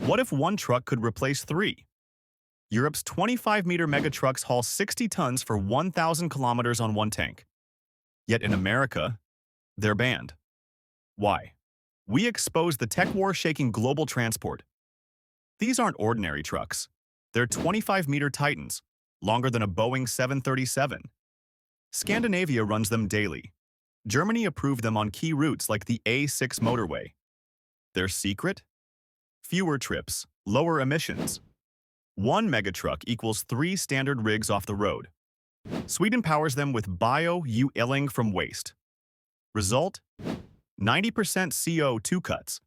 What if one truck could replace three? Europe's 25-meter megatrucks haul 60 tons for 1,000 kilometers on one tank. Yet in America, they're banned. Why? We expose the tech war shaking global transport. These aren't ordinary trucks. They're 25-meter titans, longer than a Boeing 737. Scandinavia runs them daily. Germany approved them on key routes like the A6 motorway. Their secret? Fewer trips, lower emissions. One megatruck equals 3 standard rigs off the road. Sweden powers them with bio-LNG from waste. Result? 90% CO2 cuts.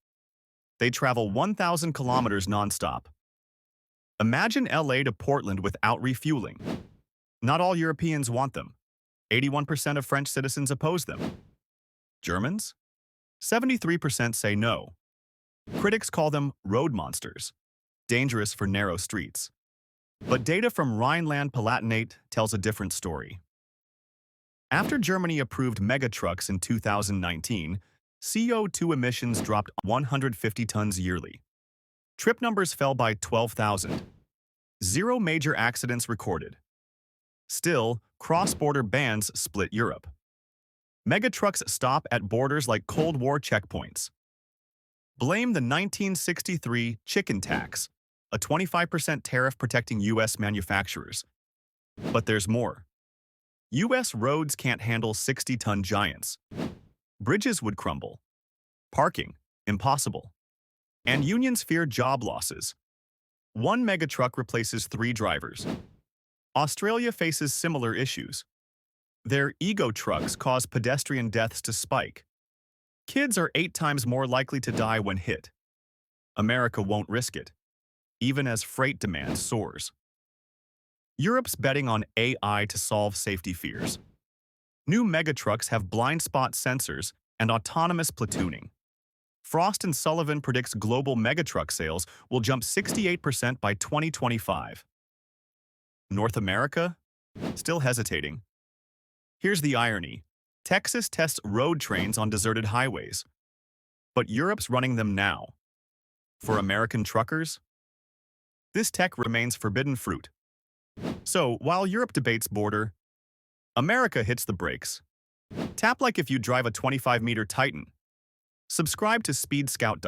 They travel 1,000 kilometers nonstop. Imagine LA to Portland without refueling. Not all Europeans want them. 81% of French citizens oppose them. Germans? 73% say no. Critics call them road monsters, dangerous for narrow streets. But data from Rhineland-Palatinate tells a different story. After Germany approved megatrucks in 2019, CO2 emissions dropped 150 tons yearly. Trip numbers fell by 12,000. 0 major accidents recorded. Still, cross-border bans split Europe. Megatrucks stop at borders like Cold War checkpoints. Blame the 1963 chicken tax, a 25% tariff protecting U.S. manufacturers. But there's more. U.S. roads can't handle 60-ton giants. Bridges would crumble. Parking, impossible. And unions fear job losses. One megatruck replaces 3 drivers. Australia faces similar issues. Their ego trucks cause pedestrian deaths to spike. Kids are 8 times more likely to die when hit. America won't risk it, even as freight demand soars. Europe's betting on AI to solve safety fears. New megatrucks have blind spot sensors and autonomous platooning. Frost & Sullivan predicts global megatruck sales will jump 68% by 2025. North America? Still hesitating. Here's the irony. Texas tests road trains on deserted highways. But Europe's running them now. For American truckers? This tech remains forbidden fruit. So, while Europe debates border, America hits the brakes. Tap like if you drive a 25-meter Titan. Subscribe to Speed Scout.